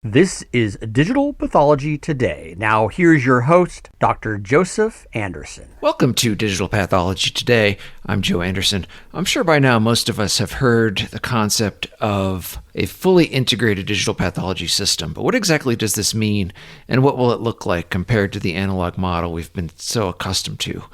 This is Digital Pathology Today. Now, here's your host, Dr. Joseph Anderson. Welcome to Digital Pathology Today. I'm Joe Anderson. I'm sure by now most of us have heard the concept of a fully integrated digital pathology system. But what exactly does this mean, and what will it look like compared to the analog model we've been so accustomed to?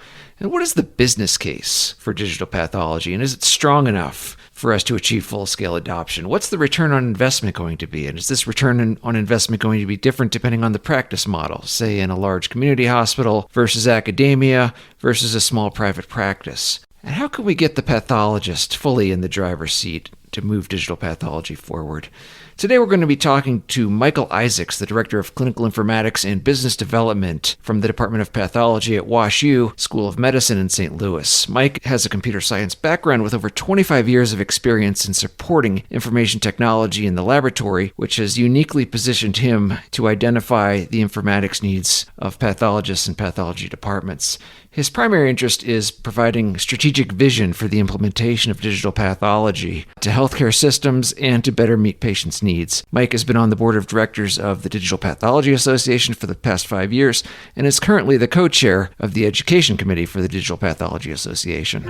And what is the business case for digital pathology, and is it strong enough for us to achieve full-scale adoption? What's the return on investment going to be? And is this return on investment going to be different depending on the practice model, say in a large community hospital versus academia versus a small private practice? And how can we get the pathologist fully in the driver's seat to move digital pathology forward? Today we're going to be talking to Michael Isaacs, the Director of Clinical Informatics and Business Development from the Department of Pathology at WashU School of Medicine in St. Louis. Mike has a computer science background with over 25 years of experience in supporting information technology in the laboratory, which has uniquely positioned him to identify the informatics needs of pathologists and pathology departments. His primary interest is providing strategic vision for the implementation of digital pathology to healthcare systems and to better meet patients' needs. Mike has been on the board of directors of the Digital Pathology Association for the past 5 years and is currently the co-chair of the Education Committee for the Digital Pathology Association.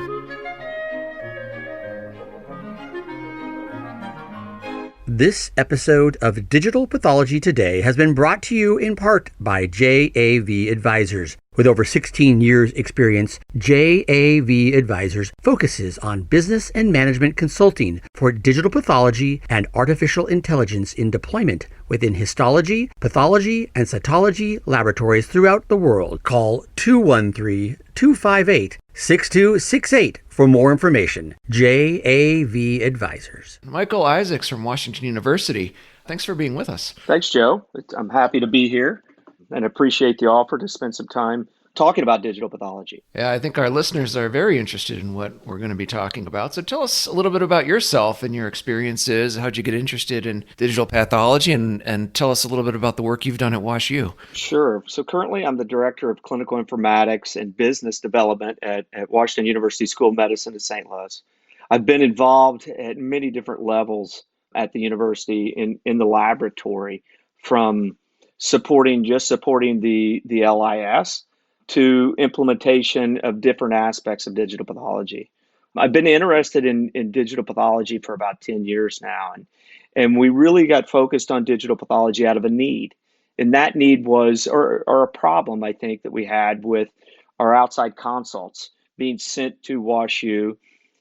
This episode of Digital Pathology Today has been brought to you in part by JAV Advisors. With over 16 years' experience, JAV Advisors focuses on business and management consulting for digital pathology and artificial intelligence in deployment within histology, pathology, and cytology laboratories throughout the world. Call 213-258-6268 for more information. JAV Advisors. Michael Isaacs from Washington University. Thanks for being with us. Thanks, Joe. I'm happy to be here and appreciate the offer to spend some time talking about digital pathology. Yeah, I think our listeners are very interested in what we're going to be talking about. So tell us a little bit about yourself and your experiences. How'd you get interested in digital pathology? And tell us a little bit about the work you've done at WashU. Sure. So currently I'm the Director of Clinical Informatics and Business Development at Washington University School of Medicine in St. Louis. I've been involved at many different levels at the university in the laboratory, from supporting the LIS to implementation of different aspects of digital pathology. I've been interested in digital pathology for about 10 years now, and we really got focused on digital pathology out of a need. And that need was, or a problem, I think, that we had with our outside consults being sent to WashU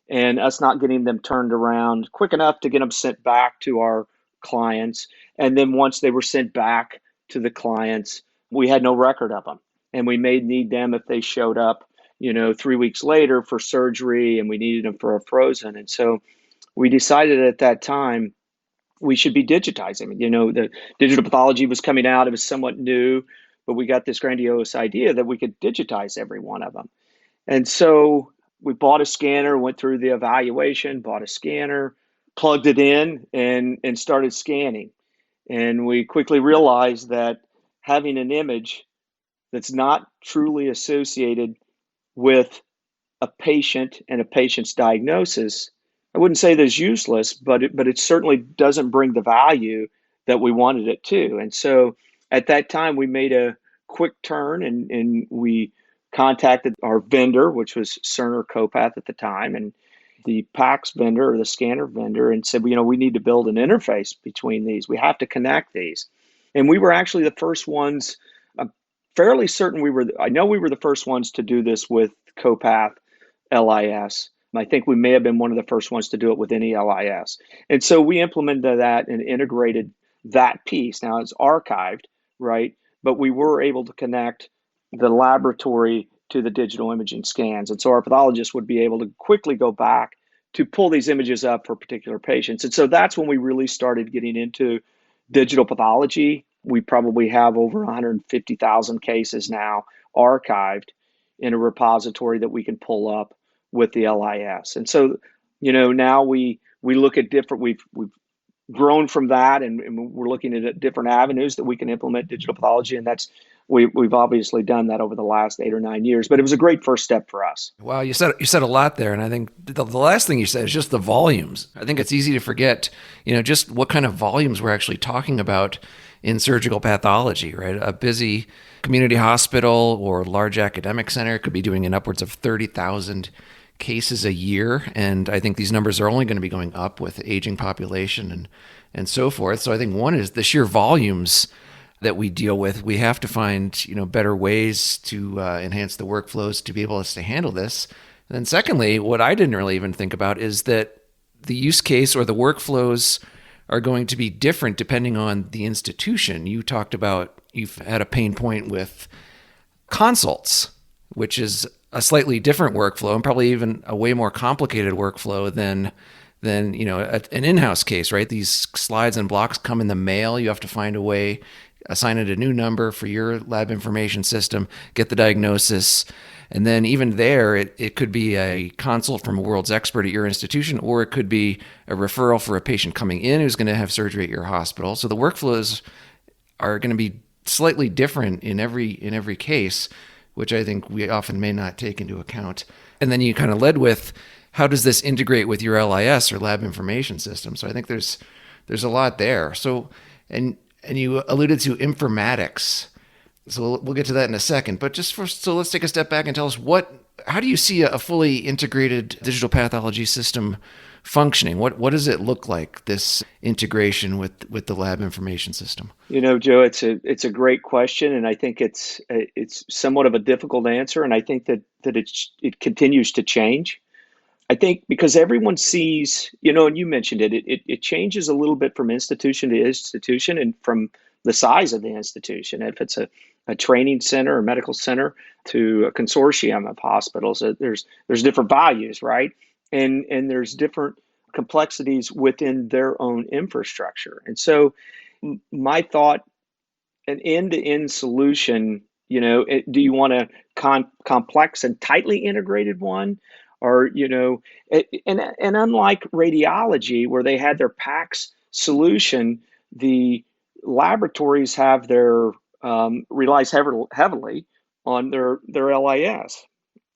and us not getting them turned around quick enough to get them sent back to our clients. And then once they were sent back to the clients, we had no record of them. And we may need them if they showed up, 3 weeks later for surgery, and we needed them for a frozen. And so we decided at that time we should be digitizing. The digital pathology was coming out. It was somewhat new, but we got this grandiose idea that we could digitize every one of them. And so we bought a scanner, went through the evaluation, bought a scanner, plugged it in, and started scanning. And we quickly realized that having an image that's not truly associated with a patient and a patient's diagnosis, I wouldn't say that's useless, but it certainly doesn't bring the value that we wanted it to. And so at that time, we made a quick turn and we contacted our vendor, which was Cerner Copath at the time, and the PACS vendor or the scanner vendor, and said, we need to build an interface between these. We have to connect these. And we were actually the first ones. Fairly certain I know we were the first ones to do this with Copath LIS. I think we may have been one of the first ones to do it with any LIS. And so we implemented that and integrated that piece. Now it's archived, right? But we were able to connect the laboratory to the digital imaging scans. And so our pathologists would be able to quickly go back to pull these images up for particular patients. And so that's when we really started getting into digital pathology. We probably have over 150,000 cases now archived in a repository that we can pull up with the LIS. And so, now we look at we've grown from that, and we're looking at different avenues that we can implement digital pathology. And that's we've obviously done that over the last 8 or 9 years, but it was a great first step for us. Wow, you said a lot there, and I think the last thing you said is just the volumes. I think it's easy to forget, just what kind of volumes we're actually talking about in surgical pathology, right? A busy community hospital or large academic center could be doing in upwards of 30,000 cases a year, and I think these numbers are only going to be going up with aging population and so forth. So I think one is the sheer volumes that we deal with. We have to find better ways to enhance the workflows to be able to handle this. And then secondly, what I didn't really even think about is that the use case or the workflows are going to be different depending on the institution. You talked about you've had a pain point with consults, which is a slightly different workflow and probably even a way more complicated workflow than an in-house case, right? These slides and blocks come in the mail. You have to find a way, assign it a new number for your lab information system, get the diagnosis. And then even there, it could be a consult from a world's expert at your institution, or it could be a referral for a patient coming in who's going to have surgery at your hospital. So the workflows are going to be slightly different in every case, which I think we often may not take into account. And then you kind of led with, how does this integrate with your LIS or lab information system? So I think there's a lot there. So, and you alluded to informatics. So we'll get to that in a second. But so let's take a step back and tell us how do you see a fully integrated digital pathology system functioning? What does it look like, this integration with the lab information system? Joe, it's a great question, and I think it's somewhat of a difficult answer, and I think that it continues to change. I think because everyone sees, and you mentioned it changes a little bit from institution to institution and from the size of the institution. If it's a training center or medical center to a consortium of hospitals, there's different values, right? And there's different complexities within their own infrastructure. And so my thought, an end-to-end solution, do you want a complex and tightly integrated one? Or, and unlike radiology, where they had their PACS solution, the laboratories have relies heavily on their LIS.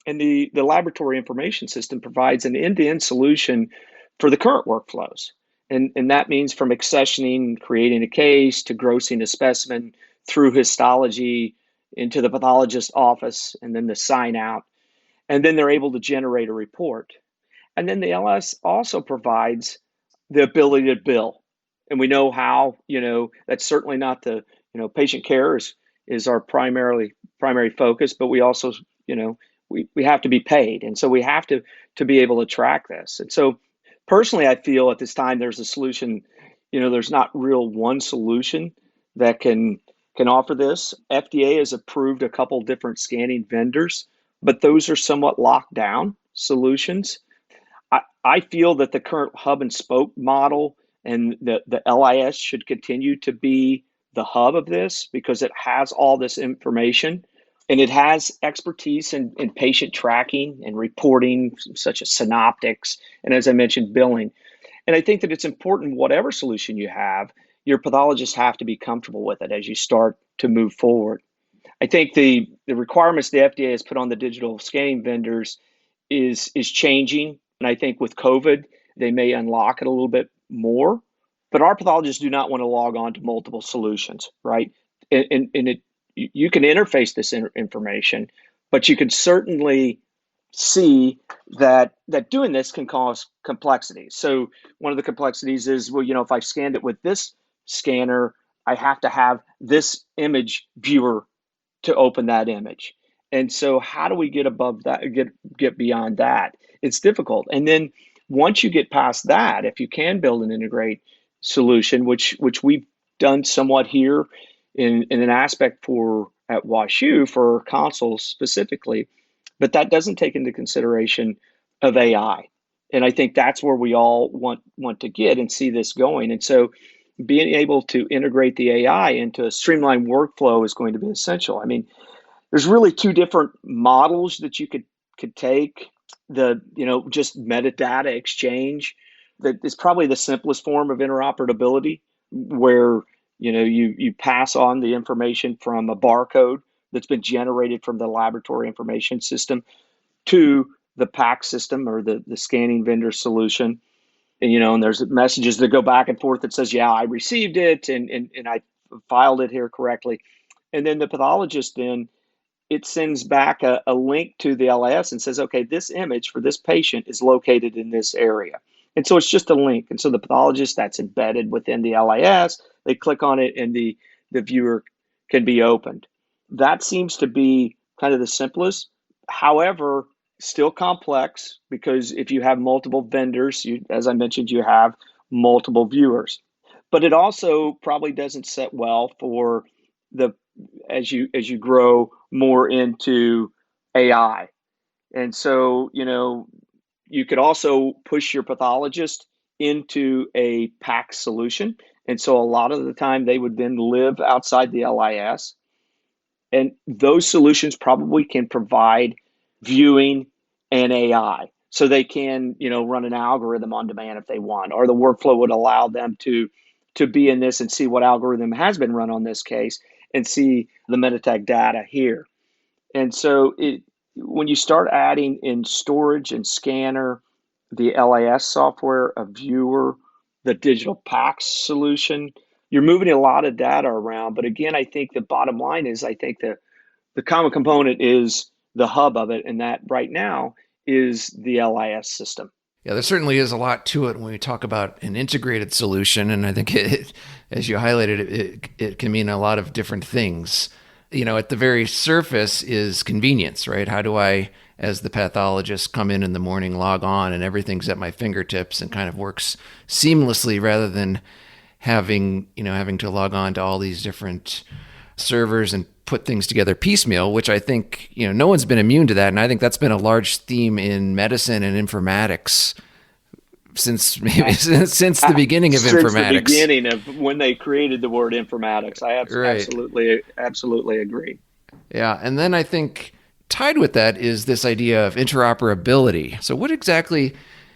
And the laboratory information system provides an end-to-end solution for the current workflows. And that means from accessioning, creating a case, to grossing a specimen through histology into the pathologist's office, and then the sign out. And then they're able to generate a report. And then the LS also provides the ability to bill. And we know how, that's certainly not the, patient care is our primary focus, but we also, we have to be paid. And so we have to be able to track this. And so personally, I feel at this time there's a solution, there's not real one solution that can offer this. FDA has approved a couple different scanning vendors, but those are somewhat locked down solutions. I feel that the current hub and spoke model and the LIS should continue to be the hub of this, because it has all this information and it has expertise in patient tracking and reporting, such as synoptics, and as I mentioned, billing. And I think that it's important, whatever solution you have, your pathologists have to be comfortable with it as you start to move forward. I think the requirements the FDA has put on the digital scanning vendors is changing. And I think with COVID, they may unlock it a little bit more. But our pathologists do not want to log on to multiple solutions, right? And you can interface this information, but you can certainly see that doing this can cause complexities. So one of the complexities is, well, if I've scanned it with this scanner, I have to have this image viewer to open that image. And so how do we get above that, get beyond that? It's difficult. And then once you get past that, if you can build an integrate solution, which we've done somewhat here in an aspect at WashU for consoles specifically, but that doesn't take into consideration of AI. And I think that's where we all want to get and see this going. And so being able to integrate the AI into a streamlined workflow is going to be essential. I mean, there's really two different models that you could take. Just metadata exchange, that is probably the simplest form of interoperability, where you pass on the information from a barcode that's been generated from the laboratory information system to the PACS system or the scanning vendor solution. And there's messages that go back and forth that says, yeah, I received it and I filed it here correctly. And then the pathologist then, it sends back a link to the LIS and says, okay, this image for this patient is located in this area. And so it's just a link. And so the pathologist, that's embedded within the LIS, they click on it and the viewer can be opened. That seems to be kind of the simplest. However, still complex, because if you have multiple vendors, as I mentioned, you have multiple viewers. But it also probably doesn't set well for as you grow more into AI. And so, you could also push your pathologist into a PACS solution. And so a lot of the time they would then live outside the LIS. And those solutions probably can provide viewing and AI. So they can, run an algorithm on demand if they want, or the workflow would allow them to be in this and see what algorithm has been run on this case and see the Meditech data here. And so when you start adding in storage and scanner, the LIS software, a viewer, the digital PACS solution, you're moving a lot of data around. But again, I think the bottom line is, I think the common component is the hub of it. And that right now is the LIS system. Yeah, there certainly is a lot to it when we talk about an integrated solution. And I think as you highlighted, it can mean a lot of different things. At the very surface is convenience, right? How do I, as the pathologist, come in the morning, log on, and everything's at my fingertips and kind of works seamlessly, rather than having to log on to all these different servers and put things together piecemeal, which I think, no one's been immune to that. And I think that's been a large theme in medicine and informatics since the beginning of informatics. Since the beginning of when they created the word informatics. I absolutely agree. Yeah. And then I think tied with that is this idea of interoperability. So what exactly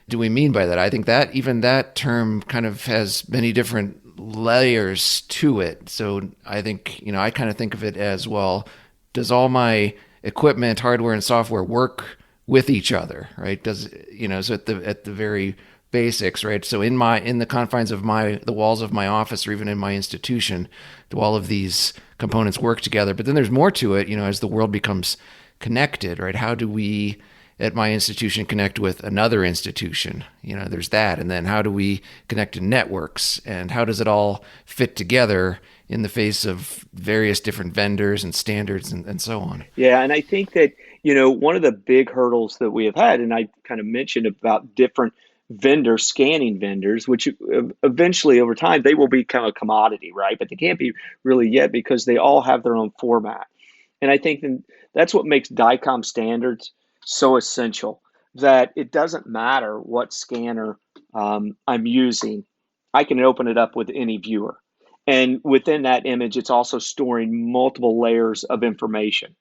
do we mean by that? I think that even that term kind of has many different layers to it. So I think, I kind of think of it as, well, does all my equipment, hardware and software work with each other, right? So at the very basics, right? So in the confines of the walls of my office, or even in my institution, do all of these components work together? But then there's more to it, as the world becomes connected, right? How do we at my institution connect with another institution? There's that. And then how do we connect to networks, and how does it all fit together in the face of various different vendors and standards and so on? Yeah. And I think that, one of the big hurdles that we have had, and I kind of mentioned about different scanning vendors, which eventually over time, they will become a commodity, right? But they can't be really yet, because they all have their own format. And I think that's what makes DICOM standards so essential, that it doesn't matter what scanner I'm using. I can open it up with any viewer. And within that image, it's also storing multiple layers of information.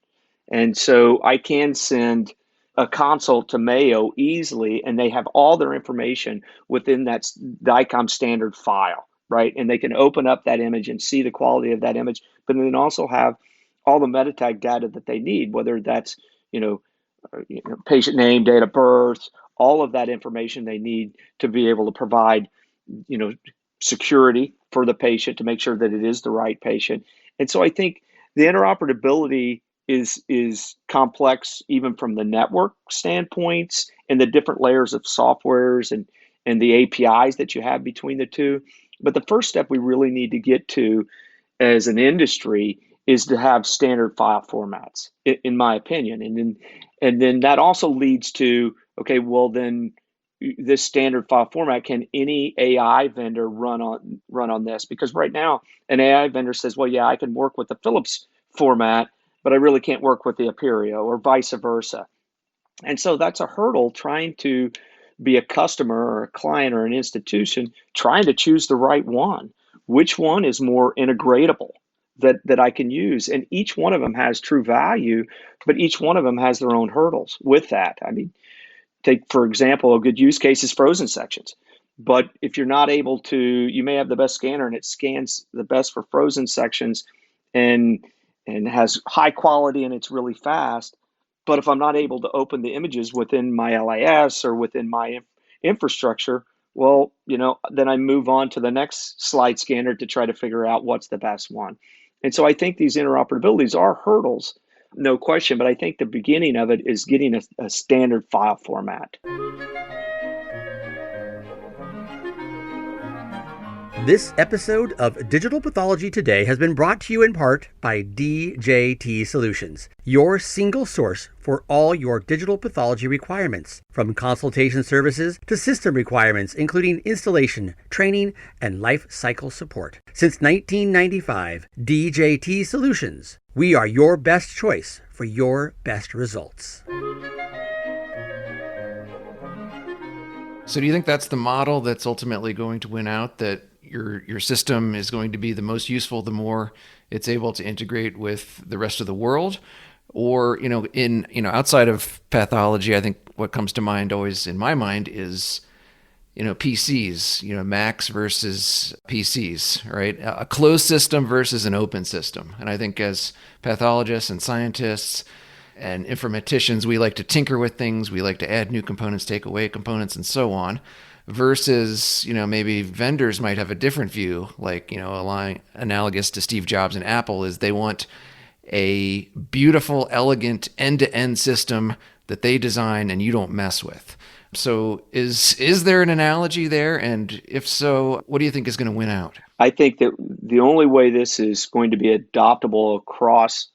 And so I can send a consult to Mayo easily, and they have all their information within that DICOM standard file, right? And they can open up that image and see the quality of that image, but then also have all the Meditech data that they need, whether that's, patient name, date of birth, all of that information they need to be able to provide, security for the patient, to make sure that it is the right patient. And so I think the interoperability is complex, even from the network standpoints and the different layers of softwares and the APIs that you have between the two. But the first step we really need to get to as an industry is to have standard file formats, in my opinion. And then that also leads to, okay, well then this standard file format, can any AI vendor run on this? Because right now an AI vendor says, well, yeah, I can work with the Philips format, but I really can't work with the Aperio, or vice versa. And so that's a hurdle, trying to be a customer or a client or an institution, trying to choose the right one. Which one is more integratable that I can use? And each one of them has true value, but each one of them has their own hurdles with that. I mean, take, for example, a good use case is frozen sections. But if you're not able to, you may have the best scanner and it scans the best for frozen sections, and and has high quality and it's really fast. But if I'm not able to open the images within my LIS or within my infrastructure, well, then I move on to the next slide scanner to try to figure out what's the best one. And so I think these interoperabilities are hurdles, no question, but I think the beginning of it is getting a standard file format. This episode of Digital Pathology Today has been brought to you in part by DJT Solutions, your single source for all your digital pathology requirements, from consultation services to system requirements, including installation, training, and life cycle support. Since 1995, DJT Solutions, we are your best choice for your best results. So do you think that's the model that's ultimately going to win out, that your system is going to be the most useful the more it's able to integrate with the rest of the world? Or, outside of pathology, I think what comes to mind always in my mind is, PCs, Macs versus PCs, right? A closed system versus an open system. And I think as pathologists and scientists and informaticians, we like to tinker with things. We like to add new components, take away components, and so on. Versus, maybe vendors might have a different view, like, analogous to Steve Jobs and Apple, is they want a beautiful, elegant end-to-end system that they design and you don't mess with. So is there an analogy there? And if so, what do you think is going to win out? I think that the only way this is going to be adoptable across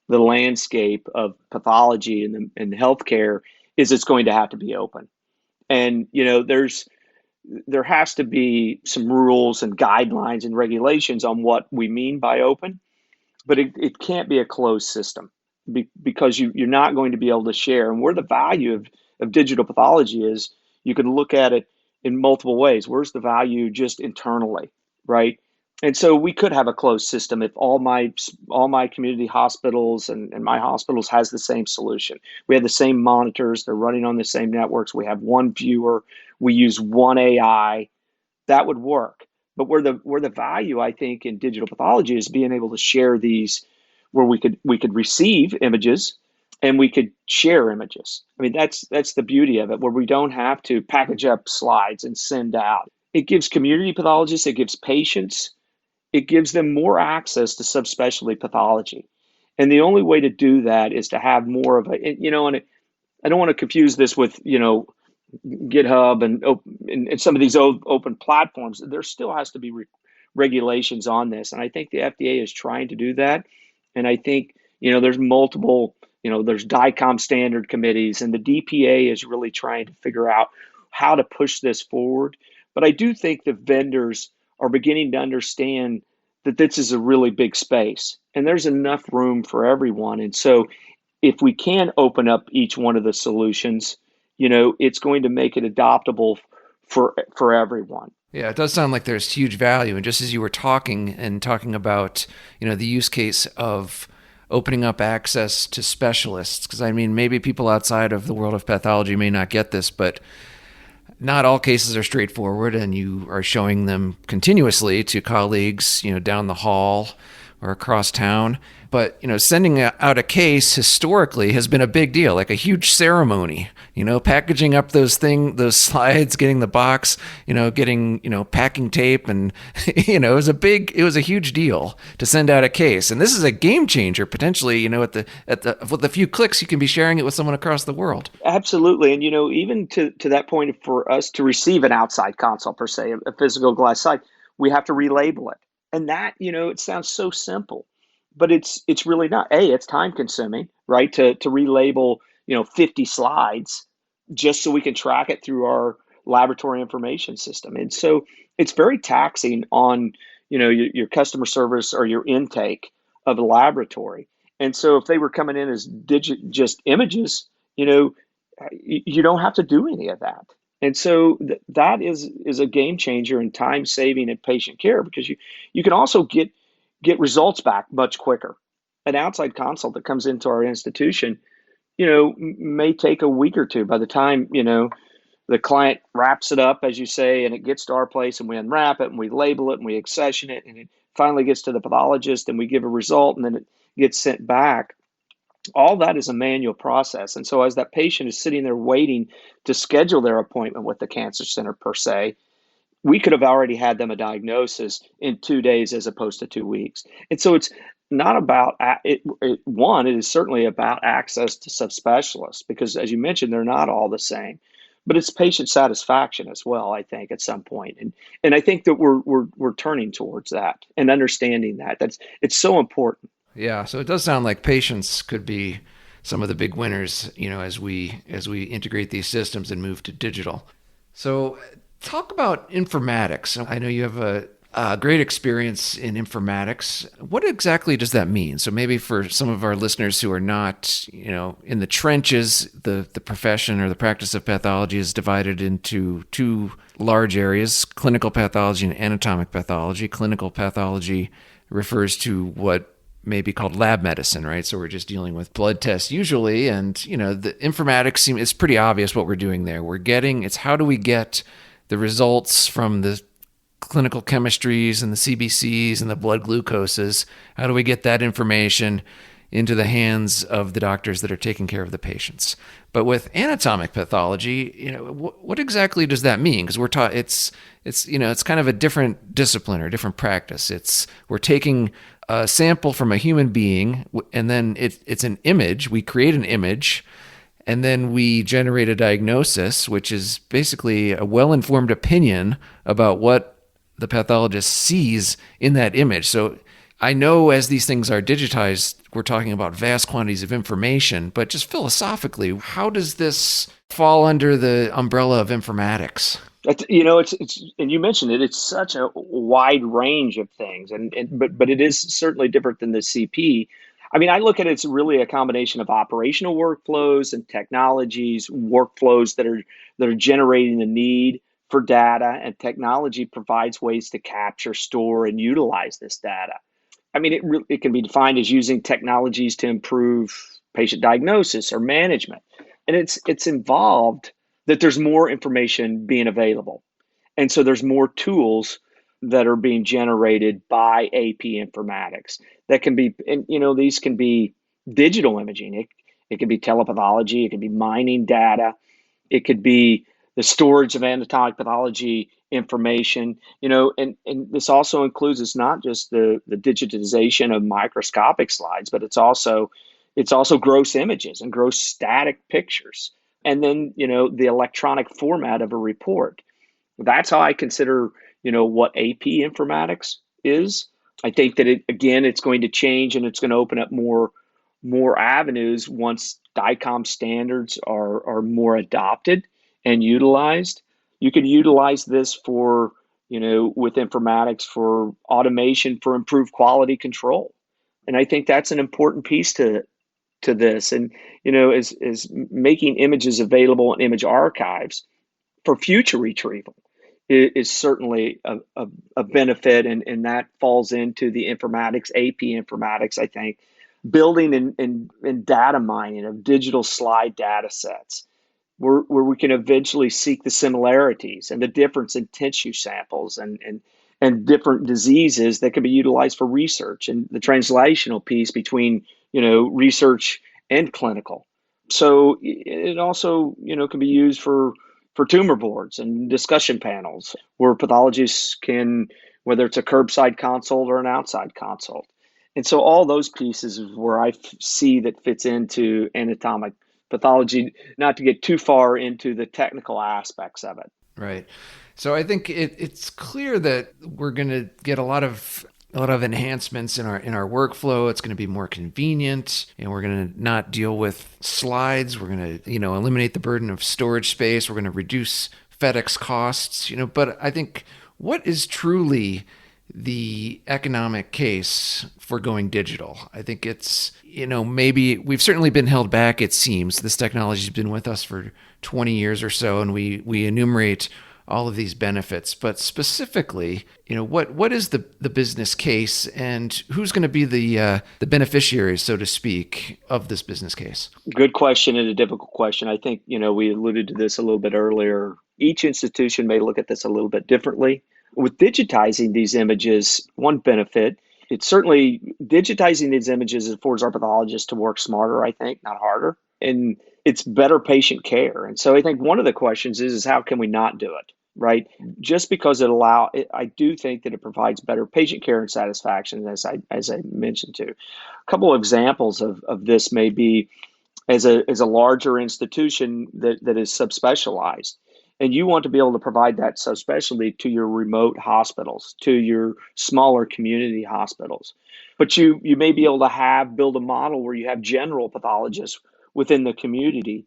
the landscape of pathology and healthcare is it's going to have to be open. And, there has to be some rules and guidelines and regulations on what we mean by open, but it can't be a closed system because you're not going to be able to share. And where the value of digital pathology is, you can look at it in multiple ways. Where's the value just internally, right? And so we could have a closed system if all my community hospitals and my hospitals has the same solution. We have the same monitors, they're running on the same networks, we have one viewer, we use one AI, that would work. But where the value, I think, in digital pathology is being able to share these, where we could receive images and we could share images. I mean, that's the beauty of it, where we don't have to package up slides and send out. It gives community pathologists, it gives patients, it gives them more access to subspecialty pathology. And the only way to do that is to have more of a, and I don't want to confuse this with, GitHub and some of these open platforms. There still has to be regulations on this. And I think the FDA is trying to do that. And I think, there's multiple, there's DICOM standard committees, and the DPA is really trying to figure out how to push this forward. But I do think the vendors are beginning to understand that this is a really big space and there's enough room for everyone. And so if we can open up each one of the solutions, it's going to make it adoptable for everyone. Yeah, it does sound like there's huge value. And just as you were talking about, the use case of opening up access to specialists, because maybe people outside of the world of pathology may not get this, but not all cases are straightforward, and you are showing them continuously to colleagues, down the hall or across town. But, sending out a case historically has been a big deal, like a huge ceremony, packaging up those slides, getting the box, getting, packing tape. And, it was a huge deal to send out a case. And this is a game changer, potentially, with a few clicks, you can be sharing it with someone across the world. Absolutely. And, even to that point, for us to receive an outside consult, per se, a physical glass slide, we have to relabel it. And that, it sounds so simple, but it's really not. It's time consuming, right? To relabel, 50 slides just so we can track it through our laboratory information system. And so it's very taxing on, your customer service or your intake of a laboratory. And so if they were coming in as just images, you don't have to do any of that. And so that is a game changer in time saving and patient care, because you can also get results back much quicker. An outside consult that comes into our institution, may take a week or two by the time, the client wraps it up, as you say, and it gets to our place and we unwrap it and we label it and we accession it and it finally gets to the pathologist and we give a result and then it gets sent back, all that is a manual process. And so as that patient is sitting there waiting to schedule their appointment with the cancer center per se, we could have already had them a diagnosis in 2 days as opposed to 2 weeks. And so it's not about it is certainly about access to subspecialists because, as you mentioned, they're not all the same. But it's patient satisfaction as well, I think, at some point. And I think that we're turning towards that and understanding that. It's so important. Yeah, so it does sound like patients could be some of the big winners, as we integrate these systems and move to digital. So talk about informatics. I know you have a great experience in informatics. What exactly does that mean? So maybe for some of our listeners who are not, in the trenches, the profession or the practice of pathology is divided into two large areas, clinical pathology and anatomic pathology. Clinical pathology refers to what may be called lab medicine, right? So we're just dealing with blood tests usually. And, the informatics it's pretty obvious what we're doing there. It's how do we get the results from the clinical chemistries and the CBCs and the blood glucoses? How do we get that information into the hands of the doctors that are taking care of the patients? But with anatomic pathology, what exactly does that mean? Because we're taught it's kind of a different discipline or different practice. We're taking a sample from a human being, and then it's an image. We create an image, and then we generate a diagnosis, which is basically a well-informed opinion about what the pathologist sees in that image. So I know as these things are digitized, we're talking about vast quantities of information, but just philosophically, how does this fall under the umbrella of informatics? It's and you mentioned it. It's such a wide range of things, but it is certainly different than the CP. I mean, I look at it as really a combination of operational workflows and technologies, workflows that are generating the need for data, and technology provides ways to capture, store, and utilize this data. I mean, it can be defined as using technologies to improve patient diagnosis or management, and it's involved that there's more information being available. And so there's more tools that are being generated by AP informatics that can be, and these can be digital imaging. It could be telepathology. It could be mining data. It could be the storage of anatomic pathology information, and this also includes, it's not just the digitization of microscopic slides, but it's also gross images and gross static pictures. And then, the electronic format of a report. That's how I consider, what AP informatics is. I think that it's going to change and it's going to open up more avenues once DICOM standards are more adopted and utilized. You could utilize this for, with informatics for automation for improved quality control. And I think that's an important piece to this. And, is making images available in image archives for future retrieval is certainly a benefit. And that falls into the informatics, AP informatics, I think, building and data mining of digital slide data sets where we can eventually seek the similarities and the difference in tissue samples and different diseases that can be utilized for research and the translational piece between, research and clinical. So it also, can be used for tumor boards and discussion panels where pathologists can, whether it's a curbside consult or an outside consult. And so all those pieces is where I see that fits into anatomic pathology, not to get too far into the technical aspects of it. Right. So I think it's clear that we're going to get a lot of enhancements in our workflow. It's going to be more convenient, and we're going to not deal with slides. We're going to, eliminate the burden of storage space. We're going to reduce FedEx costs, but I think what is truly the economic case for going digital? I think it's, maybe we've certainly been held back, it seems. This technology has been with us for 20 years or so, and we enumerate all of these benefits. But specifically, what is the business case, and who's going to be the beneficiaries, so to speak, of this business case? Good question, and a difficult question. I think, we alluded to this a little bit earlier. Each institution may look at this a little bit differently. With digitizing these images, one benefit, it's certainly digitizing these images affords our pathologists to work smarter, I think, not harder. And it's better patient care. And so I think one of the questions is how can we not do it? Right? Just because I do think that it provides better patient care and satisfaction, as I mentioned to. A couple of examples of this may be as a larger institution that is subspecialized. And you want to be able to provide that subspecialty to your remote hospitals, to your smaller community hospitals. But you may be able to build a model where you have general pathologists within the community,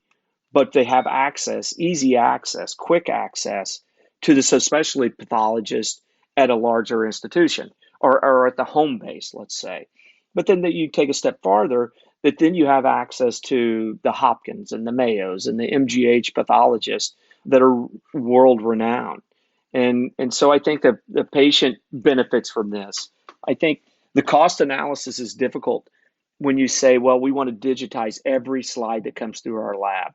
but they have access, easy access, quick access to the subspecialty pathologist at a larger institution or at the home base, let's say. But then that you take a step farther, that then you have access to the Hopkins and the Mayos and the MGH pathologists that are world renowned. And so I think that the patient benefits from this. I think the cost analysis is difficult when you say, well, we want to digitize every slide that comes through our lab.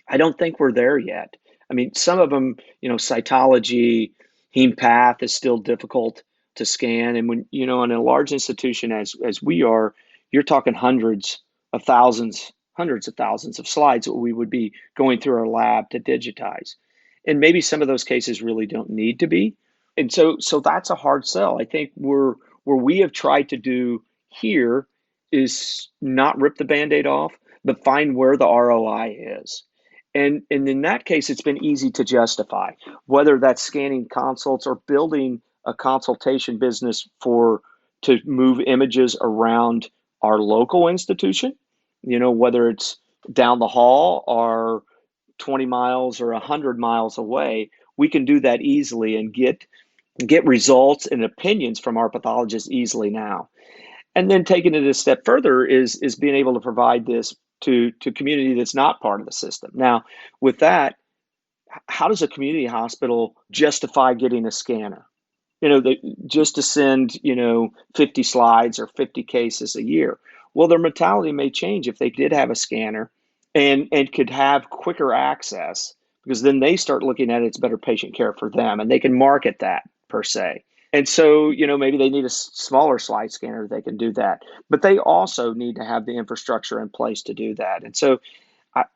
I don't think we're there yet. I mean, some of them, cytology, heme path is still difficult to scan. And when, in a large institution as we are, you're talking hundreds of thousands of slides that we would be going through our lab to digitize. And maybe some of those cases really don't need to be. And so that's a hard sell. I think where we have tried to do here is not rip the Band-Aid off, but find where the ROI is. And in that case, it's been easy to justify, whether that's scanning consults or building a consultation business to move images around our local institution, whether it's down the hall or 20 miles or 100 miles away. We can do that easily and get results and opinions from our pathologists easily now. And then taking it a step further is being able to provide this to community that's not part of the system. Now, with that, how does a community hospital justify getting a scanner? Just to send, 50 slides or 50 cases a year. Well, their mentality may change if they did have a scanner and could have quicker access, because then they start looking at it's better patient care for them, and they can market that per se. And so, maybe they need a smaller slide scanner, they can do that. But they also need to have the infrastructure in place to do that. And so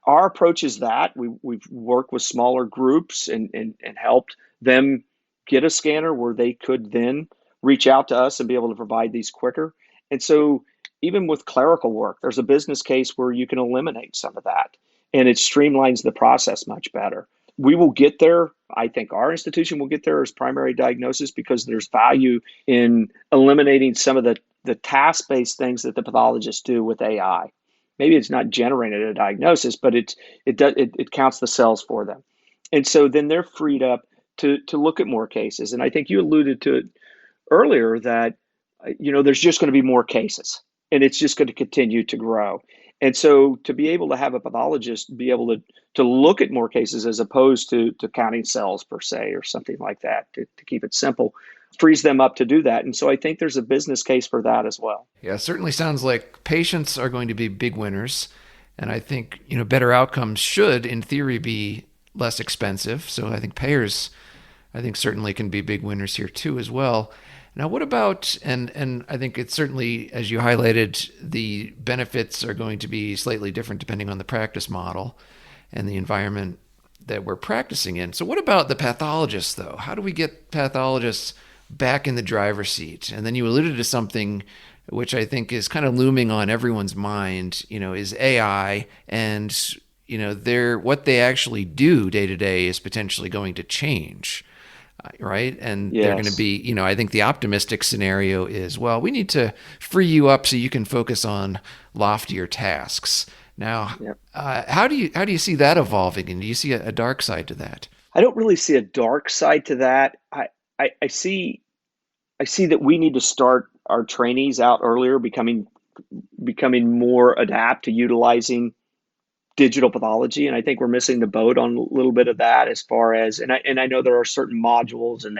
our approach is that we've worked with smaller groups and helped them get a scanner where they could then reach out to us and be able to provide these quicker. And so even with clerical work, there's a business case where you can eliminate some of that, and it streamlines the process much better. We will get there. I think our institution will get there as primary diagnosis, because there's value in eliminating some of the task-based things that the pathologists do with AI. Maybe it's not generating a diagnosis, but it counts the cells for them. And so then they're freed up to look at more cases. And I think you alluded to it earlier that, there's just going to be more cases, and it's just going to continue to grow. And so to be able to have a pathologist be able to look at more cases as opposed to counting cells per se or something like that, to keep it simple, frees them up to do that. And so I think there's a business case for that as well. Yeah, it certainly sounds like patients are going to be big winners. And I think, better outcomes should, in theory, be less expensive. So I think payers, certainly can be big winners here too as well. Now, what about, and I think it's certainly, as you highlighted, the benefits are going to be slightly different depending on the practice model and the environment that we're practicing in. So what about the pathologists, though? How do we get pathologists back in the driver's seat? And then you alluded to something which I think is kind of looming on everyone's mind, is AI, and, what they actually do day to day is potentially going to change. Right. And yes. They're going to be, I think the optimistic scenario is, well, we need to free you up so you can focus on loftier tasks. Now, yep. How do you see that evolving? And do you see a dark side to that? I don't really see a dark side to that. I see that we need to start our trainees out earlier, becoming more adept to utilizing digital pathology. And I think we're missing the boat on a little bit of that, as far as, and I know there are certain modules and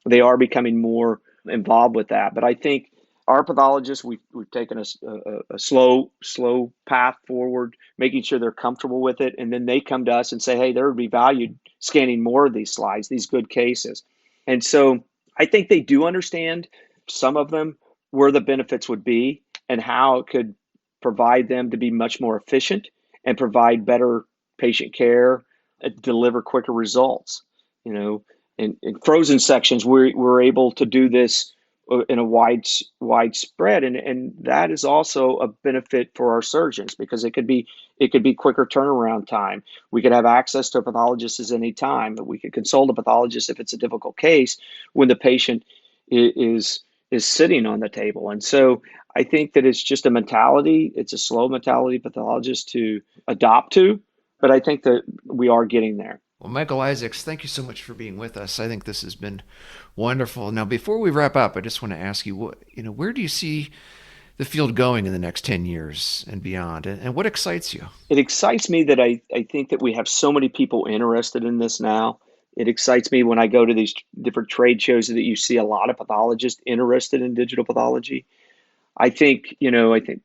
they are becoming more involved with that. But I think our pathologists, we've taken a slow path forward, making sure they're comfortable with it. And then they come to us and say, hey, there would be value scanning more of these slides, these good cases. And so I think they do understand, some of them, where the benefits would be and how it could provide them to be much more efficient and provide better patient care, deliver quicker results. You know, in frozen sections, we're able to do this in a widespread, and that is also a benefit for our surgeons because it could be quicker turnaround time. We could have access to a pathologist at any time, but we could consult a pathologist if it's a difficult case when the patient is sitting on the table. And so I think that it's just a mentality. It's a slow mentality pathologists to adopt to, but I think that we are getting there. Well, Michael Isaacs, thank you so much for being with us. I think this has been wonderful. Now, before we wrap up, I just want to ask you, where do you see the field going in the next 10 years and beyond? And what excites you? It excites me that I think that we have so many people interested in this now. It excites me when I go to these different trade shows that you see a lot of pathologists interested in digital pathology. I think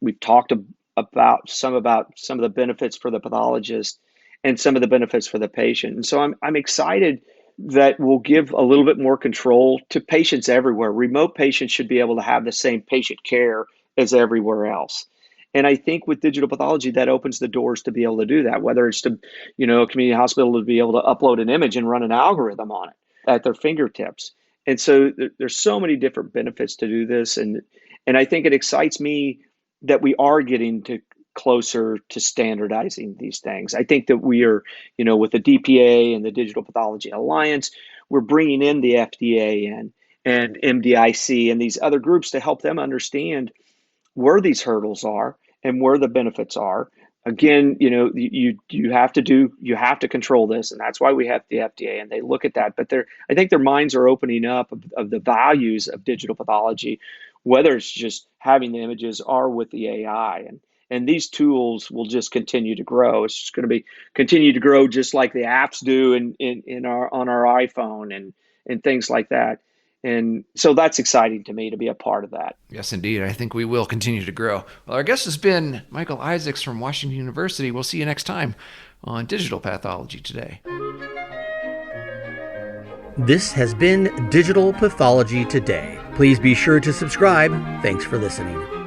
we've talked about some of the benefits for the pathologist and some of the benefits for the patient. And so I'm excited that we'll give a little bit more control to patients everywhere. Remote patients should be able to have the same patient care as everywhere else. And I think with digital pathology, that opens the doors to be able to do that, whether it's to, a community hospital to be able to upload an image and run an algorithm on it at their fingertips. And so there's so many different benefits to do this. And I think it excites me that we are getting to closer to standardizing these things. I think that we are, with the DPA and the Digital Pathology Alliance, we're bringing in the FDA and MDIC and these other groups to help them understand where these hurdles are and where the benefits are. Again, you have to control this, and that's why we have the FDA and they look at that. But I think their minds are opening up of the values of digital pathology, whether it's just having the images or with the AI. And these tools will just continue to grow. It's just going to continue to grow just like the apps do on our iPhone and things like that. And so that's exciting to me to be a part of that. Yes, indeed. I think we will continue to grow. Well, our guest has been Michael Isaacs from Washington University. We'll see you next time on Digital Pathology Today. This has been Digital Pathology Today. Please be sure to subscribe. Thanks for listening.